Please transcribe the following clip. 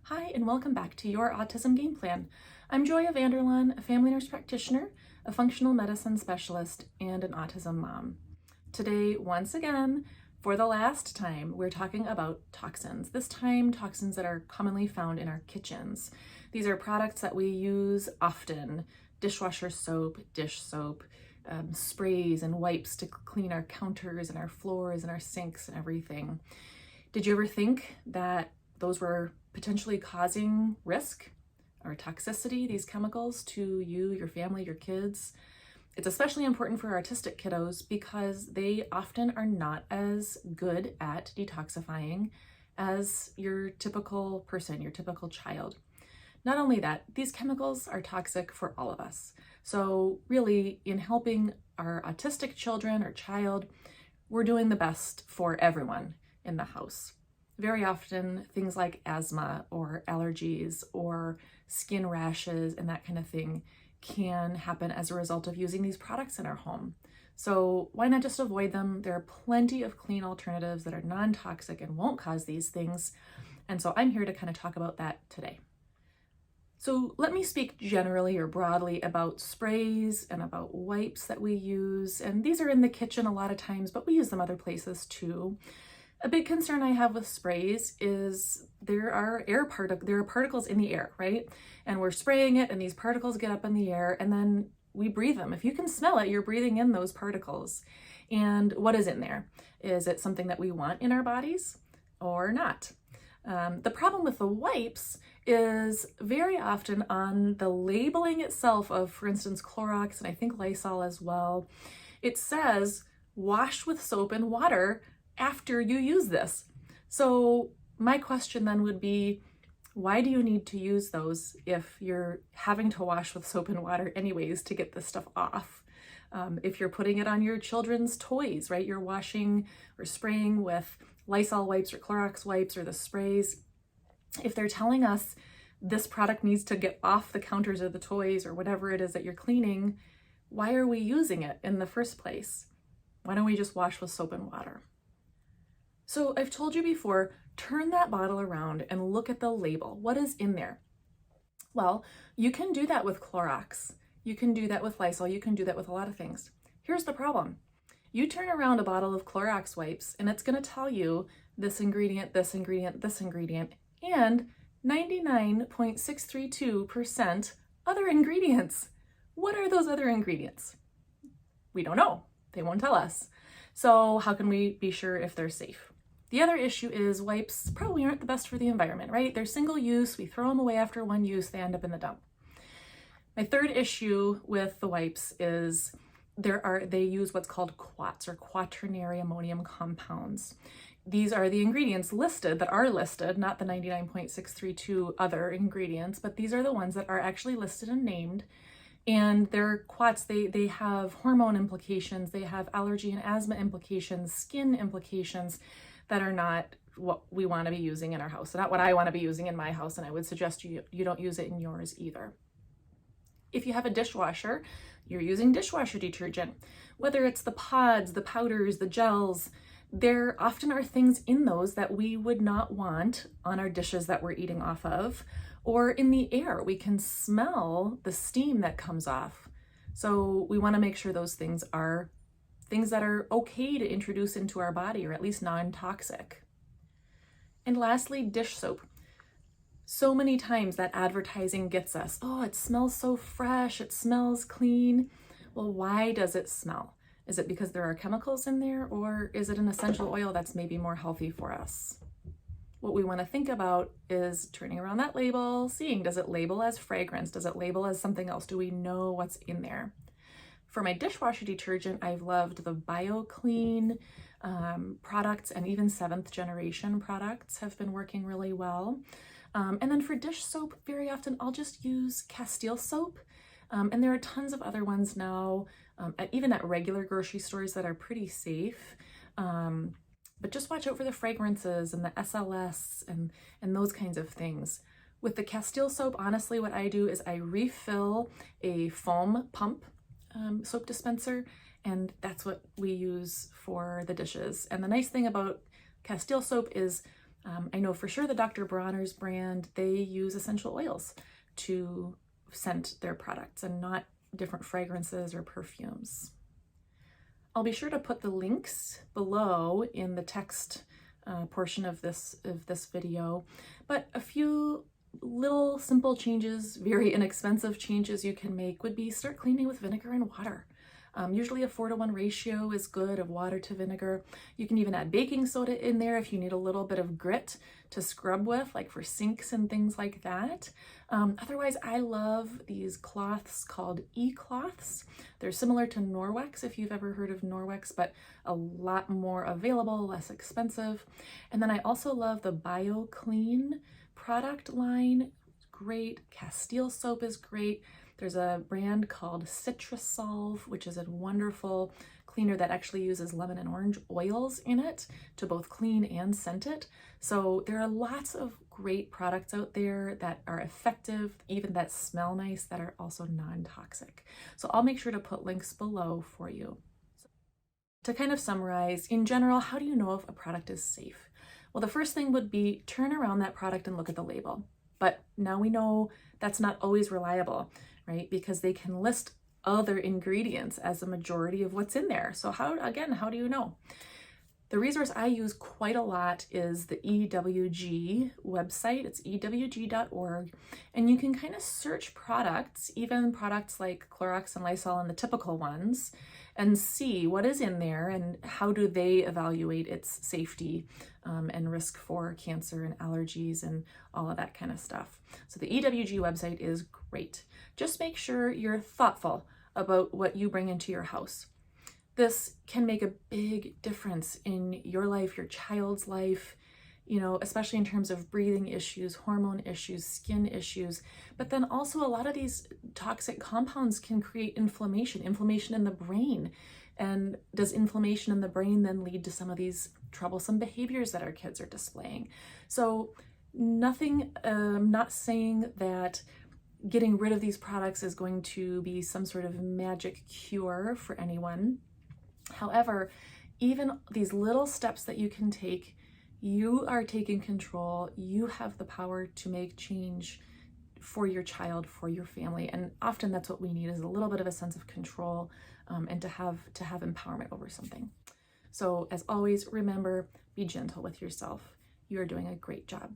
Hi, and welcome back to Your Autism Game Plan. I'm Joya Vanderlaan, a family nurse practitioner, a functional medicine specialist, and an autism mom. Today, once again, for the last time, we're talking about toxins. This time, toxins that are commonly found in our kitchens. These are products that we use often: dishwasher soap, dish soap, sprays and wipes to clean our counters and our floors and our sinks and everything. Did you ever think that those were potentially causing risk or toxicity, these chemicals, to you, your family, your kids? It's especially important for autistic kiddos because they often are not as good at detoxifying as your typical person, your typical child. Not only that, these chemicals are toxic for all of us. So really, in helping our autistic children or child, we're doing the best for everyone in the house. Very often, things like asthma or allergies or skin rashes and that kind of thing can happen as a result of using these products in our home. So why not just avoid them? There are plenty of clean alternatives that are non-toxic and won't cause these things. And so I'm here to kind of talk about that today. So let me speak generally or broadly about sprays and about wipes that we use. And these are in the kitchen a lot of times, but we use them other places too. A big concern I have with sprays is there are particles in the air, right? And we're spraying it and these particles get up in the air and then we breathe them. If you can smell it, you're breathing in those particles. And what is in there? Is it something that we want in our bodies or not? The problem with the wipes is very often on the labeling itself of, for instance, Clorox and I think Lysol as well, it says wash with soap and water after you use this. So my question then would be, why do you need to use those if you're having to wash with soap and water anyways to get this stuff off? If you're putting it on your children's toys, right? You're washing or spraying with Lysol wipes or Clorox wipes or the sprays. If they're telling us this product needs to get off the counters or the toys or whatever it is that you're cleaning, why are we using it in the first place? Why don't we just wash with soap and water? So I've told you before, turn that bottle around and look at the label. What is in there? Well, you can do that with Clorox. You can do that with Lysol. You can do that with a lot of things. Here's the problem. You turn around a bottle of Clorox wipes and it's going to tell you this ingredient, this ingredient, this ingredient, and 99.632% other ingredients. What are those other ingredients? We don't know. They won't tell us. So how can we be sure if they're safe? The other issue is wipes probably aren't the best for the environment, right? They're single use. We throw them away after one use. They end up in the dump. My third issue with the wipes is they use what's called quats or quaternary ammonium compounds. These are the ingredients that are listed, not the 99.632 other ingredients, but these are the ones that are actually listed and named. And they're quats, they have hormone implications, they have allergy and asthma implications, skin implications that are not what we want to be using in our house, not what I want to be using in my house, and I would suggest you don't use it in yours either. If you have a dishwasher, you're using dishwasher detergent. Whether it's the pods, the powders, the gels, there often are things in those that we would not want on our dishes that we're eating off of, or in the air. We can smell the steam that comes off. So we want to make sure those things are things that are okay to introduce into our body, or at least non-toxic. And lastly, dish soap. So many times that advertising gets us, oh, it smells so fresh, it smells clean. Well, why does it smell? Is it because there are chemicals in there, or is it an essential oil that's maybe more healthy for us? What we want to think about is turning around that label, seeing, does it label as fragrance? Does it label as something else? Do we know what's in there? For my dishwasher detergent, I've loved the BioClean products, and even 7th generation products have been working really well. And then for dish soap, very often I'll just use Castile soap. And there are tons of other ones now, even at regular grocery stores, that are pretty safe. But just watch out for the fragrances and the SLS and those kinds of things. With the Castile soap, honestly, what I do is I refill a foam pump soap dispenser, and that's what we use for the dishes. And the nice thing about Castile soap is I know for sure the Dr. Bronner's brand, they use essential oils to scent their products and not different fragrances or perfumes. I'll be sure to put the links below in the text portion of this video, but a few little simple changes, very inexpensive changes you can make would be start cleaning with vinegar and water. Usually a 4-to-1 ratio is good of water to vinegar. You can even add baking soda in there if you need a little bit of grit to scrub with, like for sinks and things like that. Otherwise, I love these cloths called e-cloths. They're similar to Norwex, if you've ever heard of Norwex, but a lot more available, less expensive. And then I also love the BioClean product line. Great. Castile soap is great. There's a brand called Citrusolve, which is a wonderful cleaner that actually uses lemon and orange oils in it to both clean and scent it. So there are lots of great products out there that are effective, even that smell nice, that are also non-toxic. So I'll make sure to put links below for you. To kind of summarize, in general, how do you know if a product is safe? Well, the first thing would be turn around that product and look at the label. But now we know that's not always reliable, right? Because they can list other ingredients as a majority of what's in there. So how do you know? The resource I use quite a lot is the EWG website. It's ewg.org. And you can kind of search products, even products like Clorox and Lysol and the typical ones, and see what is in there and how do they evaluate its safety and risk for cancer and allergies and all of that kind of stuff. So the EWG website is great. Just make sure you're thoughtful about what you bring into your house. This can make a big difference in your life, your child's life, you know, especially in terms of breathing issues, hormone issues, skin issues. But then also a lot of these toxic compounds can create inflammation in the brain. And does inflammation in the brain then lead to some of these troublesome behaviors that our kids are displaying? So nothing, not saying that getting rid of these products is going to be some sort of magic cure for anyone. However, even these little steps that you can take, you are taking control. You have the power to make change for your child, for your family. And often that's what we need, is a little bit of a sense of control and to have empowerment over something. So as always, remember, be gentle with yourself. You are doing a great job.